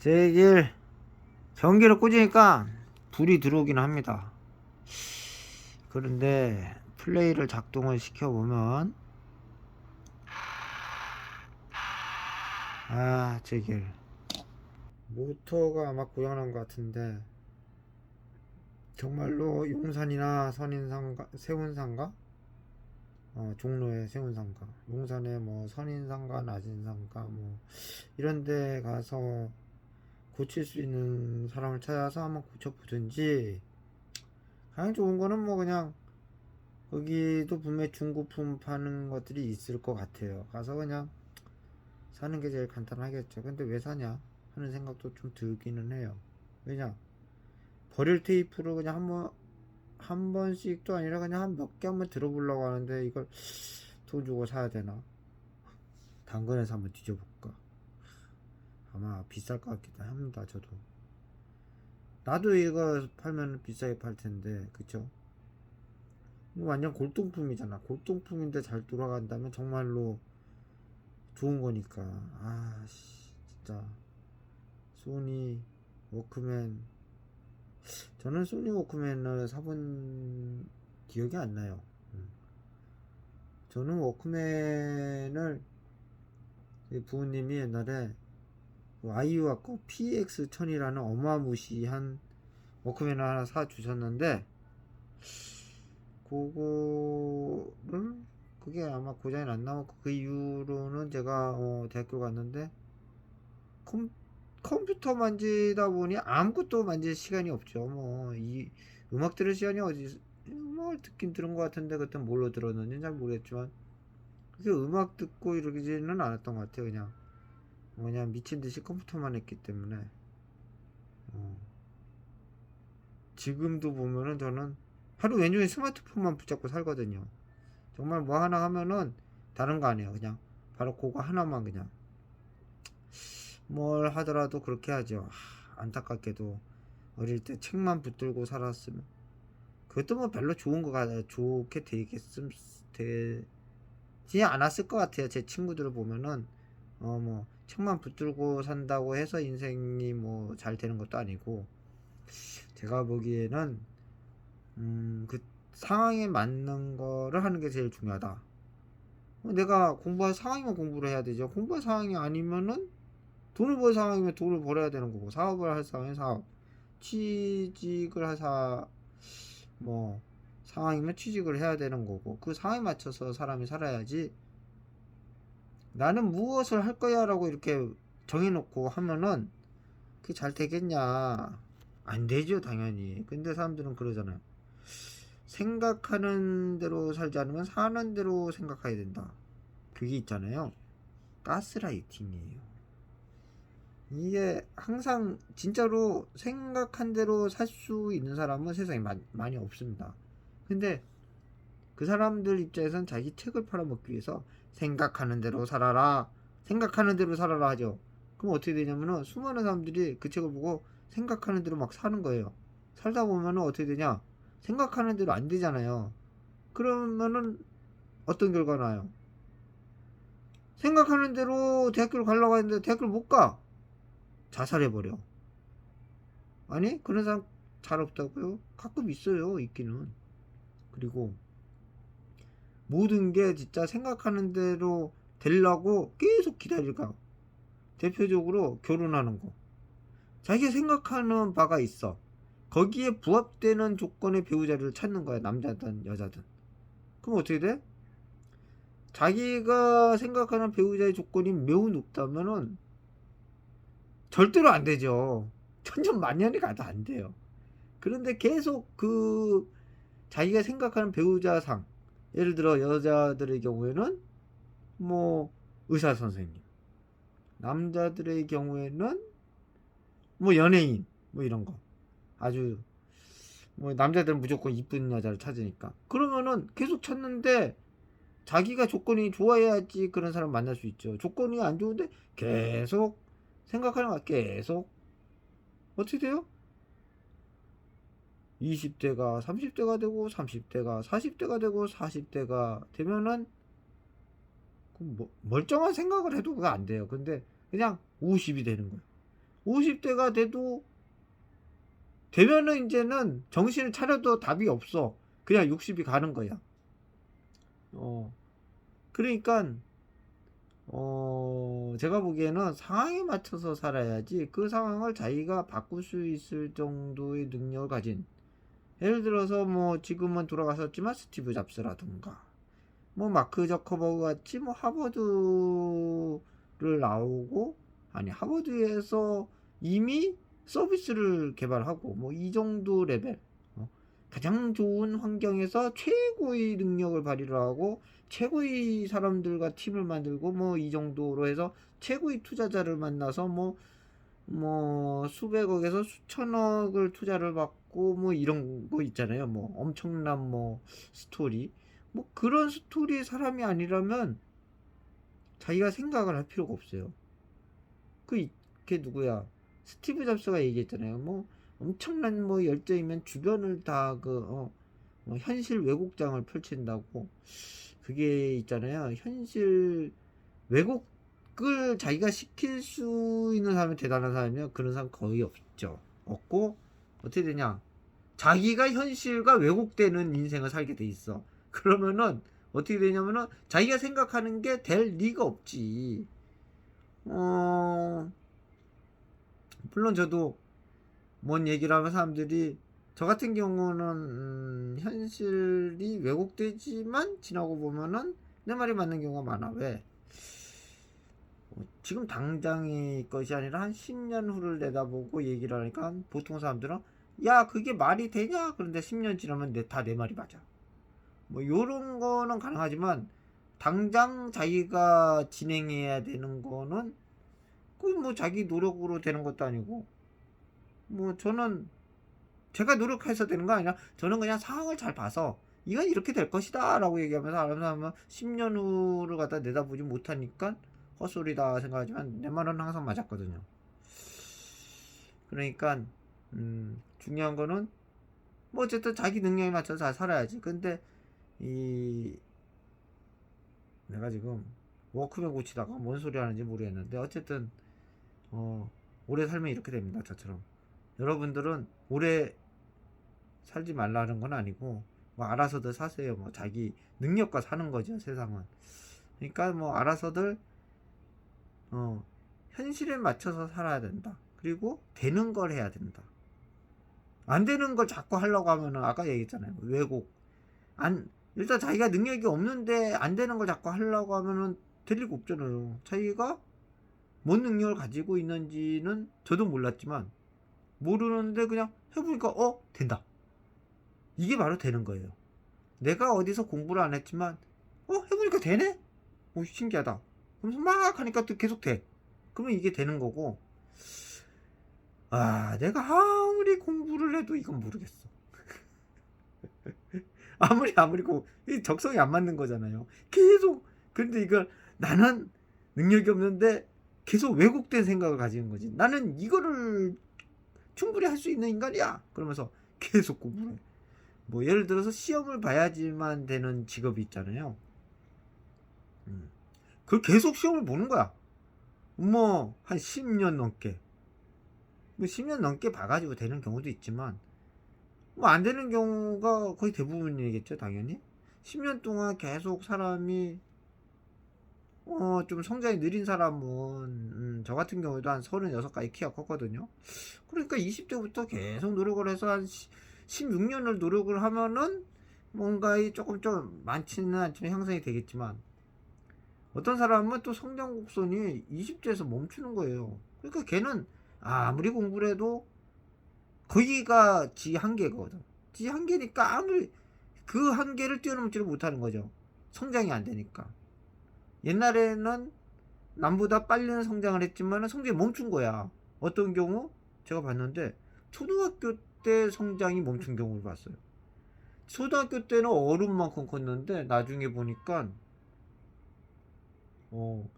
제길 전기를 꽂으니까 불이 들어오긴 합니다. 그런데 플레이를 작동을 시켜보면 제길 모터가 아마 고장난 것 같은데, 정말로 용산이나 선인상가, 세운상가, 종로의 세운상가, 용산의 뭐 선인상가, 나진상가 뭐 이런데 가서 고칠 수 있는 사람을 찾아서 한번 고쳐보든지, 가장 좋은 거는 뭐 그냥 거기도 분명히 중고품 파는 것들이 있을 것 같아요. 가서 그냥 사는 게 제일 간단하겠죠. 근데 왜 사냐 하는 생각도 좀 들기는 해요. 왜냐, 버릴 테이프를 그냥 한 번씩도 아니라 그냥 한 몇 개 한번 들어보려고 하는데, 이걸 돈 주고 사야 되나? 당근에서 한번 뒤져볼까? 아마 비쌀 것 같기도 합니다. 저도 나도 이거 팔면 비싸게 팔 텐데, 그쵸? 이거 완전 골동품이잖아. 골동품인데 잘 돌아간다면 정말로 좋은 거니까. 진짜 소니 워크맨, 저는 소니 워크맨을 사본 기억이 안 나요. 저는 워크맨을 부모님이 옛날에 아이유와 거 PX1000이라는 어마무시한 워크맨을 하나 사주셨는데, 그거를, 그게 아마 고장이 안 나왔고, 그 이후로는 제가 대학교 갔는데 컴퓨터 만지다 보니 아무것도 만질 시간이 없죠. 뭐 이 음악 들을 시간이 어디, 음악을 듣긴 들은 것 같은데 그때 뭘로 들었는지 잘 모르겠지만, 그게 음악 듣고 이러지는 않았던 것 같아요. 그냥 미친 듯이 컴퓨터만 했기 때문에. 어, 지금도 보면은 저는 하루 왼종일 스마트폰만 붙잡고 살거든요. 정말 뭐 하나 하면은 다른 거 아니에요. 그냥 바로 그거 하나만, 그냥 뭘 하더라도 그렇게 하죠. 안타깝게도 어릴 때 책만 붙들고 살았으면, 그것도 뭐 별로 좋게 되지 않았을 것 같아요. 제 친구들을 보면은 뭐 책만 붙들고 산다고 해서 인생이 뭐 잘 되는 것도 아니고, 제가 보기에는 그 상황에 맞는 거를 하는 게 제일 중요하다. 내가 공부할 상황이면 공부를 해야 되죠. 공부할 상황이 아니면은, 돈을 벌 상황이면 돈을 벌어야 되는 거고, 사업을 할 상황이면 사업, 취직을 뭐 상황이면 취직을 해야 되는 거고, 그 상황에 맞춰서 사람이 살아야지. 나는 무엇을 할 거야 라고 이렇게 정해놓고 하면은 그게 잘 되겠냐? 안 되죠, 당연히. 근데 사람들은 그러잖아요. 생각하는 대로 살지 않으면 사는 대로 생각해야 된다. 그게 있잖아요. 가스라이팅이에요. 이게 항상 진짜로 생각한 대로 살 수 있는 사람은 세상에 많이 없습니다. 근데 그 사람들 입장에선 자기 책을 팔아먹기 위해서 생각하는 대로 살아라, 생각하는 대로 살아라 하죠. 그럼 어떻게 되냐면은 수많은 사람들이 그 책을 보고 생각하는 대로 막 사는 거예요. 살다 보면은 어떻게 되냐? 생각하는 대로 안 되잖아요. 그러면은 어떤 결과 나요? 생각하는 대로 대학교를 가려고 하는데 대학교를 못 가. 자살해버려. 아니, 그런 사람 잘 없다고요? 가끔 있어요, 있기는. 그리고 모든 게 진짜 생각하는 대로 되려고 계속 기다리가. 대표적으로 결혼하는 거. 자기가 생각하는 바가 있어. 거기에 부합되는 조건의 배우자를 찾는 거야, 남자든 여자든. 그럼 어떻게 돼? 자기가 생각하는 배우자의 조건이 매우 높다면은 절대로 안 되죠. 천천만년이 가도 안 돼요. 그런데 계속 자기가 생각하는 배우자상, 예를 들어 여자들의 경우에는 뭐 의사 선생님, 남자들의 경우에는 뭐 연예인, 뭐 이런 거. 아주 뭐 남자들은 무조건 이쁜 여자를 찾으니까. 그러면은 계속 찾는데, 자기가 조건이 좋아야지 그런 사람 만날 수 있죠. 조건이 안 좋은데 계속 생각하는 거야. 계속. 어떻게 돼요? 20대가 30대가 되고, 30대가 40대가 되고, 40대가 되면은 멀쩡한 생각을 해도 그거 안 돼요. 근데 그냥 50이 되는 거예요. 50대가 돼도 되면은 이제는 정신을 차려도 답이 없어. 그냥 60이 가는 거야. 그러니까 제가 보기에는 상황에 맞춰서 살아야지 그 상황을 자기가 바꿀 수 있을 정도의 능력을 가진, 예를 들어서 뭐 지금은 돌아가셨지만 스티브 잡스라든가 뭐 마크 저커버그 같이 뭐 하버드를 나오고, 아니 하버드에서 이미 서비스를 개발하고 뭐 이 정도 레벨, 가장 좋은 환경에서 최고의 능력을 발휘를 하고 최고의 사람들과 팀을 만들고 뭐 이 정도로 해서 최고의 투자자를 만나서 뭐 수백억에서 수천억을 투자를 받고 뭐 이런 거 있잖아요. 뭐 엄청난 뭐 스토리, 뭐 그런 스토리의 사람이 아니라면 자기가 생각을 할 필요가 없어요. 그게 누구야? 스티브 잡스가 얘기했잖아요. 뭐 엄청난 뭐 열정이면 주변을 다 뭐 현실 왜곡장을 펼친다고. 그게 있잖아요. 현실 왜곡을 자기가 시킬 수 있는 사람이 대단한 사람이면 그런 사람 거의 없죠. 없고 어떻게 되냐? 자기가 현실과 왜곡되는 인생을 살게 돼 있어. 그러면은 어떻게 되냐면은 자기가 생각하는 게 될 리가 없지. 물론 저도 뭔 얘기를 하면 사람들이, 저 같은 경우는 현실이 왜곡되지만 지나고 보면은 내 말이 맞는 경우가 많아. 왜? 지금 당장의 것이 아니라 한 10년 후를 내다보고 얘기를 하니까 보통 사람들은 야 그게 말이 되냐? 그런데 10년 지나면 다 내 말이 맞아. 뭐 요런 거는 가능하지만 당장 자기가 진행해야 되는 거는 그 뭐 자기 노력으로 되는 것도 아니고, 뭐 저는 제가 노력해서 되는 거 아니라 저는 그냥 상황을 잘 봐서 이건 이렇게 될 것이다 라고 얘기하면서 다른 사람은 10년 후를 갖다 내다보지 못하니까 헛소리다 생각하지만 내 말은 항상 맞았거든요. 그러니까 중요한 거는 뭐 어쨌든 자기 능력에 맞춰서 잘 살아야지. 근데 이 내가 지금 워크맨 고치다가 뭔 소리 하는지 모르겠는데 어쨌든 오래 살면 이렇게 됩니다. 저처럼 여러분들은 오래 살지 말라는 건 아니고 뭐 알아서들 사세요. 뭐 자기 능력과 사는 거죠, 세상은. 그러니까 뭐 알아서들 현실에 맞춰서 살아야 된다. 그리고 되는 걸 해야 된다. 안 되는 걸 자꾸 하려고 하면은 아까 얘기했잖아요. 왜곡. 일단 자기가 능력이 없는데 안 되는 걸 자꾸 하려고 하면은 될 리가 없잖아요. 자기가 뭔 능력을 가지고 있는지는 저도 몰랐지만 모르는데 그냥 해보니까 된다. 이게 바로 되는 거예요. 내가 어디서 공부를 안 했지만 해보니까 되네? 오 신기하다. 그러면서 막 하니까 또 계속 돼. 그러면 이게 되는 거고, 내가 아무리 공부를 해도 이건 모르겠어. 아무리 적성이 안 맞는 거잖아요. 계속. 근데 이걸 나는 능력이 없는데 계속 왜곡된 생각을 가지는 거지. 나는 이거를 충분히 할 수 있는 인간이야. 그러면서 계속 공부를 해. 뭐 예를 들어서 시험을 봐야지만 되는 직업이 있잖아요. 그걸 계속 시험을 보는 거야. 뭐 한 10년 넘게. 뭐 10년 넘게 봐가지고 되는 경우도 있지만 뭐 안 되는 경우가 거의 대부분이겠죠, 당연히. 10년 동안 계속 사람이 좀 성장이 느린 사람은 저 같은 경우에도 한 36까지 키가 컸거든요. 그러니까 20대부터 계속 노력을 해서 한 16년을 노력을 하면은 뭔가 조금 좀 많지는 않지만 형성이 되겠지만, 어떤 사람은 또 성장 곡선이 20대에서 멈추는 거예요. 그러니까 걔는 아무리 공부를 해도 거기가 지 한계거든. 지 한계니까 아무리 그 한계를 뛰어넘지를 못하는 거죠. 성장이 안 되니까. 옛날에는 남보다 빨리는 성장을 했지만 성장이 멈춘 거야. 어떤 경우? 제가 봤는데 초등학교 때 성장이 멈춘 경우를 봤어요. 초등학교 때는 어른만큼 컸는데 나중에 보니까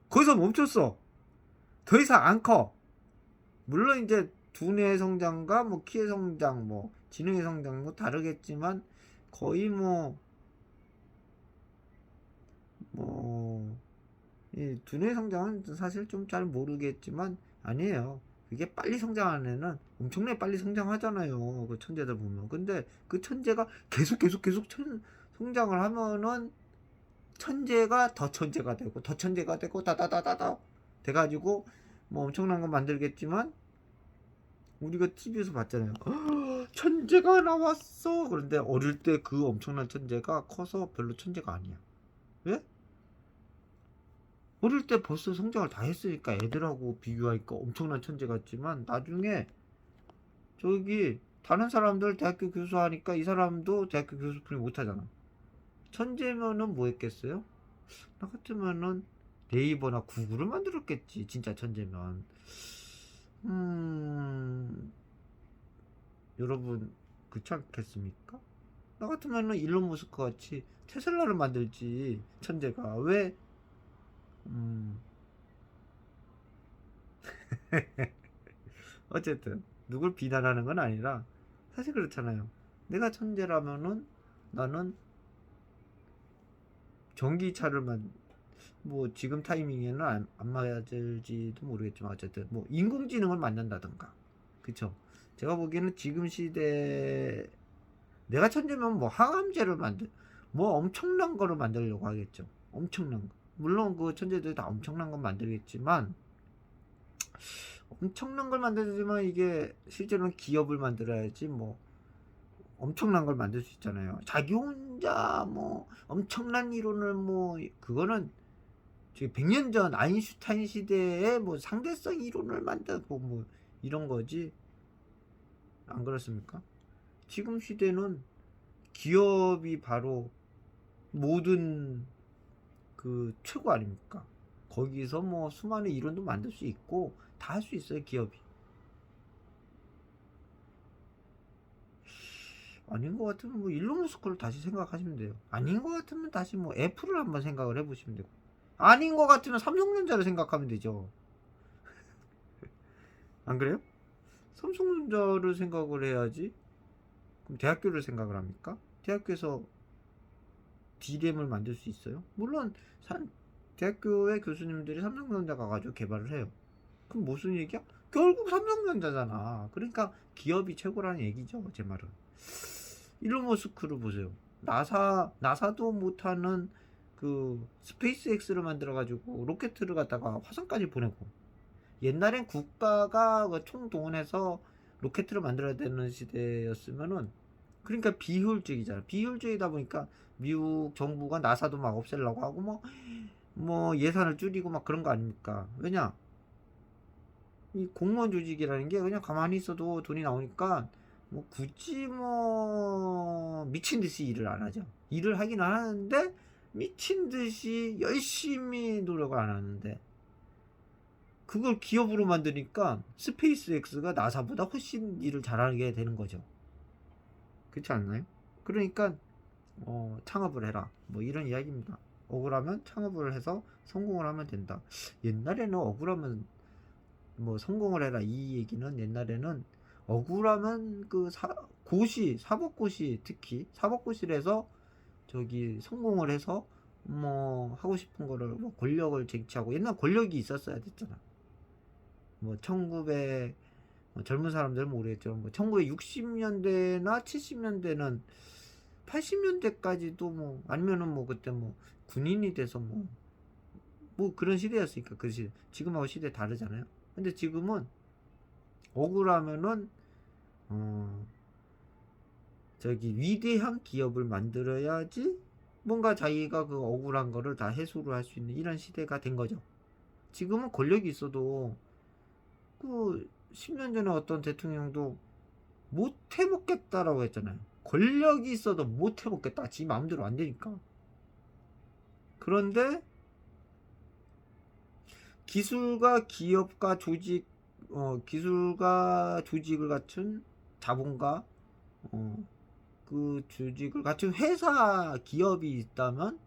거기서 멈췄어. 더 이상 안 커. 물론 이제 두뇌의 성장과 뭐 키의 성장, 뭐 지능의 성장 뭐 다르겠지만 거의 이 두뇌의 성장은 사실 좀 잘 모르겠지만 아니에요. 그게 빨리 성장하는 애는 엄청나게 빨리 성장하잖아요. 그 천재들 보면. 근데 그 천재가 계속 성장을 하면은 천재가 더 천재가 되고 더 천재가 되고 다다다다다 돼가지고 뭐 엄청난 거 만들겠지만 우리가 TV에서 봤잖아요. 천재가 나왔어. 그런데 어릴 때 그 엄청난 천재가 커서 별로 천재가 아니야. 왜? 어릴 때 벌써 성장을 다 했으니까 애들하고 비교하니까 엄청난 천재 같지만 나중에 저기 다른 사람들 대학교 교수 하니까 이 사람도 대학교 교수풀이 못하잖아. 천재면은 뭐 했겠어요? 나 같으면은 네이버나 구글을 만들었겠지. 진짜 천재면. 여러분 그렇지 않겠습니까? 나 같으면은 일론 머스크 같이 테슬라를 만들지. 천재가 왜 어쨌든 누굴 비난하는 건 아니라 사실 그렇잖아요. 내가 천재라면은 나는 전기차를 뭐 지금 타이밍에는 안 맞을지도 모르겠지만 어쨌든 뭐 인공지능을 만든다든가 그쵸. 제가 보기에는 지금 시대 내가 천재면 뭐 항암제를 뭐 엄청난 거를 만들려고 하겠죠. 엄청난 거. 물론 그 천재들이 다 엄청난 건 만들겠지만 엄청난 걸 만들지만 이게 실제로는 기업을 만들어야지 뭐 엄청난 걸 만들 수 있잖아요. 자기 혼자 뭐 엄청난 이론을 뭐 그거는 100년 전 아인슈타인 시대에 뭐 상대성 이론을 만들고 뭐 이런 거지. 안 그렇습니까? 지금 시대는 기업이 바로 모든 그 최고 아닙니까? 거기서 뭐 수많은 이론도 만들 수 있고 다 할 수 있어요, 기업이. 아닌 것 같으면 뭐 일론 머스크를 다시 생각하시면 돼요. 아닌 것 같으면 다시 뭐 애플을 한번 생각을 해보시면 되고. 아닌 것 같으면 삼성전자를 생각하면 되죠. 안 그래요? 삼성전자를 생각을 해야지. 그럼 대학교를 생각을 합니까? 대학교에서 D램을 만들 수 있어요? 물론 대학교의 교수님들이 삼성전자 가가지고 개발을 해요. 그럼 무슨 얘기야? 결국 삼성전자잖아. 그러니까 기업이 최고라는 얘기죠. 제 말은. 일론 머스크를 보세요. 나사도 못하는 그 스페이스X를 만들어가지고 로켓을 갖다가 화성까지 보내고 옛날엔 국가가 그 총동원해서 로켓을 만들어야 되는 시대였으면은 그러니까 비효율적이잖아. 비효율적이다 보니까 미국 정부가 나사도 막 없애려고 하고 뭐 예산을 줄이고 막 그런 거 아닙니까? 왜냐? 이 공무원 조직이라는 게 그냥 가만히 있어도 돈이 나오니까 뭐 굳이 뭐 미친 듯이 일을 안 하죠. 일을 하긴 하는데 미친 듯이 열심히 노력을 안 하는데 그걸 기업으로 만드니까 스페이스X가 나사보다 훨씬 일을 잘하게 되는 거죠. 그렇지 않나요? 그러니까 창업을 해라 뭐 이런 이야기입니다. 억울하면 창업을 해서 성공을 하면 된다. 옛날에는 억울하면 뭐 성공을 해라 이 얘기는 옛날에는 억울하면 그 사법고시 특히 사법고시에서 저기 성공을 해서 뭐 하고 싶은 거를 뭐 권력을 쟁취하고 옛날 권력이 있었어야 됐잖아. 뭐 1900 젊은 사람들은 모르겠죠. 뭐 1960년대나 70년대는 80년대까지도 뭐 아니면은 뭐 그때 뭐 군인이 돼서 뭐 그런 시대였으니까 그 시대 지금하고 시대 다르잖아요. 근데 지금은 억울하면은 저기 위대한 기업을 만들어야지 뭔가 자기가 그 억울한 거를 다 해소를 할 수 있는 이런 시대가 된 거죠. 지금은 권력이 있어도 그 10년 전에 어떤 대통령도 못 해먹겠다라고 했잖아요. 권력이 있어도 못 해먹겠다. 지 마음대로 안 되니까. 그런데 기술과 기업과 기술과 조직을 갖춘 자본가 그 조직을 갖춘 회사 기업이 있다면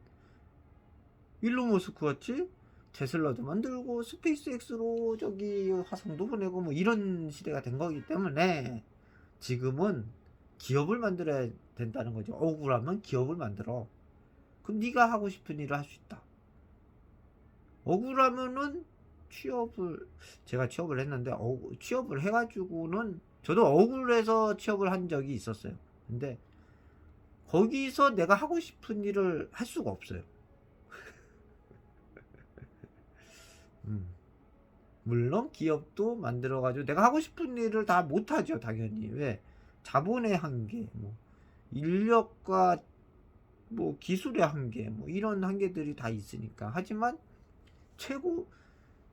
일론 머스크 같이 테슬라도 만들고 스페이스X로 저기 화성도 보내고 뭐 이런 시대가 된 거기 때문에 지금은 기업을 만들어야 된다는 거죠. 억울하면 기업을 만들어. 그럼 네가 하고 싶은 일을 할 수 있다. 억울하면은 제가 취업을 했는데, 취업을 해가지고는, 저도 억울해서 취업을 한 적이 있었어요. 근데, 거기서 내가 하고 싶은 일을 할 수가 없어요. 음. 물론 기업도 만들어가지고 내가 하고 싶은 일을 다 못하죠, 당연히. 왜? 자본의 한계, 뭐 인력과 뭐 기술의 한계, 뭐 이런 한계들이 다 있으니까. 하지만 최고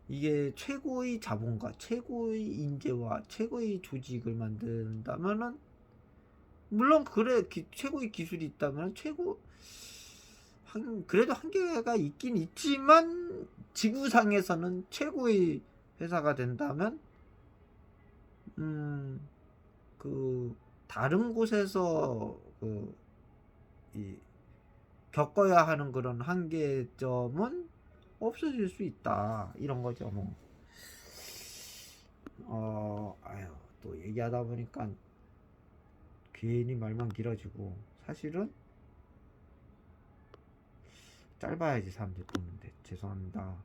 이게 최고의 자본과 최고의 인재와 최고의 조직을 만든다면은, 물론 그래 최고의 기술이 있다면 그래도 한계가 있긴 있지만, 지구상에서는 최고의 회사가 된다면, 그 다른 곳에서 이 겪어야 하는 그런 한계점은 없어질 수 있다, 이런 거죠. 뭐 아유, 또 얘기하다 보니까 괜히 말만 길어지고, 사실은 짧아야지 사람들이 듣는데, 죄송합니다.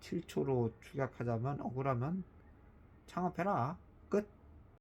7초로 축약하자면, 억울하면 창업해라. 끝.